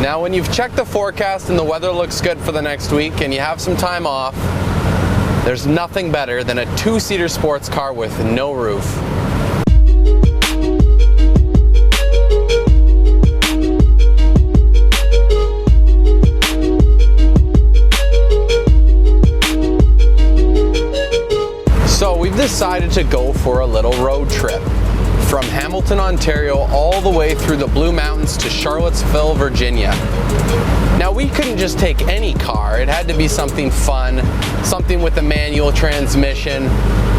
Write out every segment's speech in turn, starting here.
Now, when you've checked the forecast and the weather looks good for the next week and you have some time off, there's nothing better than a two-seater sports car with no roof. So we've decided to go for a little road trip from Hamilton, Ontario, all the way through the Blue Mountains to Charlottesville, Virginia. Now, we couldn't just take any car. It had to be something fun, something with a manual transmission,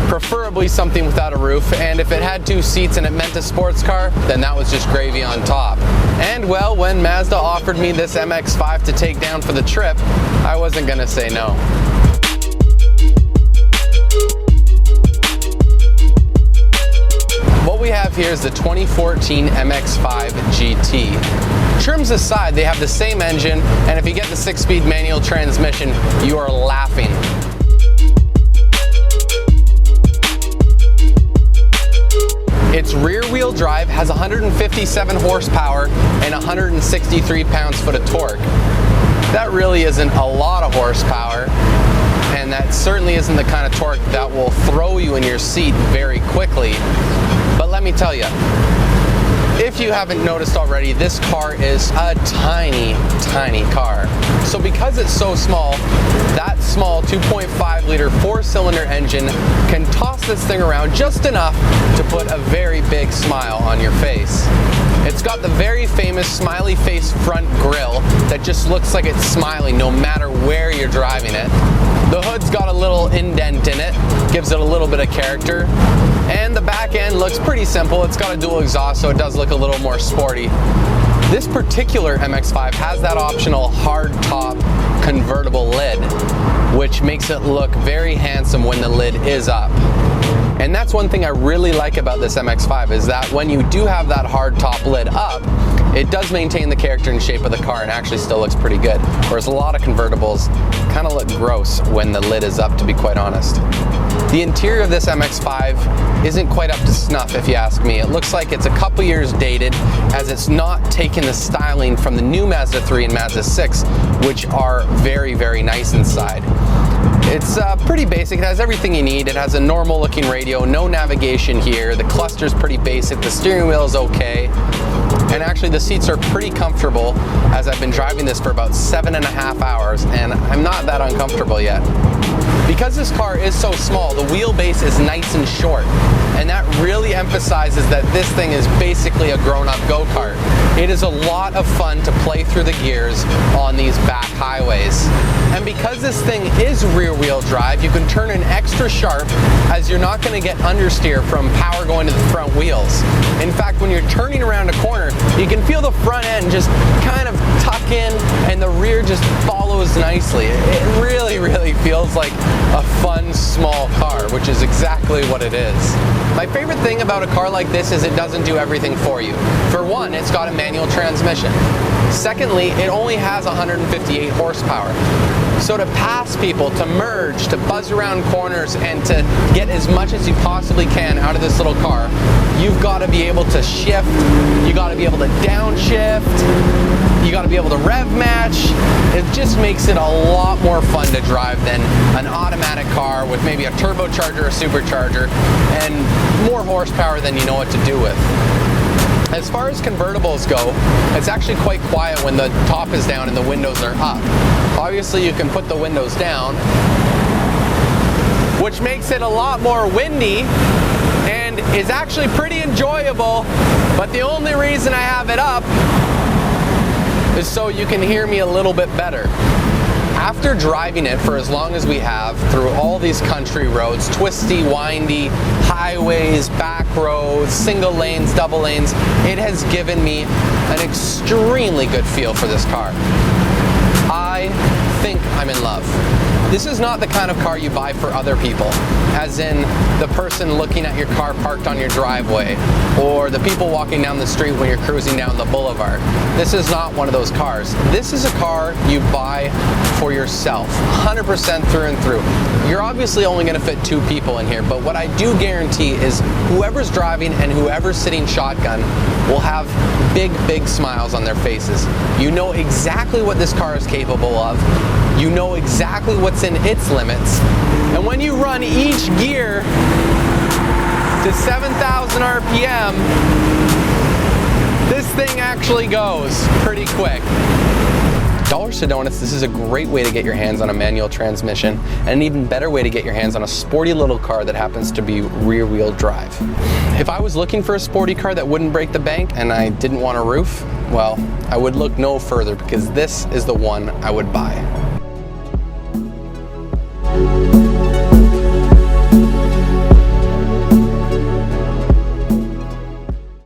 preferably something without a roof, and if it had two seats and it meant a sports car, then that was just gravy on top. And well, when Mazda offered me this MX5 to take down for the trip, I wasn't gonna say no. What we have here is the 2014 MX5 GT. Trims aside, they have the same engine, and if you get the 6-speed manual transmission, you are laughing. Its rear-wheel drive has 157 horsepower and 163 pounds-foot of torque. That really isn't a lot of horsepower, and that certainly isn't the kind of torque that will throw you in your seat very quickly. But let me tell you, if you haven't noticed already, this car is a tiny, tiny car. So because it's so small, that small 2.5-liter 4-cylinder engine can toss this thing around just enough to put a very big smile on your face. It's got the very famous smiley face front grille that just looks like it's smiling no matter where you're driving it. The hood's got a little indent in it, gives it a little bit of character. And the back end looks pretty simple. It's got a dual exhaust, so it does look a little more sporty. This particular MX5 has that optional hard top convertible lid, which makes it look very handsome when the lid is up. And that's one thing I really like about this MX5 is that when you do have that hard top lid up, it does maintain the character and shape of the car and actually still looks pretty good. Whereas a lot of convertibles kind of look gross when the lid is up, to be quite honest. The interior of this MX5 isn't quite up to snuff, if you ask me. It looks like it's a couple years dated, as it's not taken the styling from the new Mazda 3 and Mazda 6, which are very, very nice inside. It's pretty basic. It has everything you need. It has a normal looking radio, no navigation here. The cluster's pretty basic. The steering wheel is okay. And actually the seats are pretty comfortable, as I've been driving this for about 7.5 hours and I'm not that uncomfortable yet. Because this car is so small, the wheelbase is nice and short, and that really emphasizes that this thing is basically a grown-up go-kart. It is a lot of fun to play through the gears on these back highways. And because this thing is rear-wheel drive, you can turn in extra sharp, as you're not going to get understeer from power going to the front wheels. In fact, when you're turning around a corner, you can feel the front end just kind of tuck in, and the rear just follows nicely. It really, really feels like a fun, small car, which is exactly what it is. My favorite thing about a car like this is it doesn't do everything for you. For one, it's got a manual transmission. Secondly, it only has 158 horsepower. So to pass people, to merge, to buzz around corners, and to get as much as you possibly can out of this little car, you've got to be able to shift, you got to be able to downshift, you got to be able to rev match. It just makes it a lot more fun to drive than an automatic car with maybe a turbocharger or supercharger and more horsepower than you know what to do with. As far as convertibles go, it's actually quite quiet when the top is down and the windows are up. Obviously, you can put the windows down, which makes it a lot more windy and is actually pretty enjoyable, but the only reason I have it up is so you can hear me a little bit better. After driving it for as long as we have through all these country roads, twisty, windy, highways, back roads, single lanes, double lanes, it has given me an extremely good feel for this car. I think I'm in love. This is not the kind of car you buy for other people, as in the person looking at your car parked on your driveway, or the people walking down the street when you're cruising down the boulevard. This is not one of those cars. This is a car you buy for yourself, 100% through and through. You're obviously only going to fit 2 people in here, but what I do guarantee is whoever's driving and whoever's sitting shotgun will have big, big smiles on their faces. You know exactly what this car is capable of. You know exactly what's in its limits. And when you run each gear to 7,000 RPM, this thing actually goes pretty quick. Dollars to donuts, this is a great way to get your hands on a manual transmission, and an even better way to get your hands on a sporty little car that happens to be rear-wheel drive. If I was looking for a sporty car that wouldn't break the bank and I didn't want a roof, well, I would look no further, because this is the one I would buy.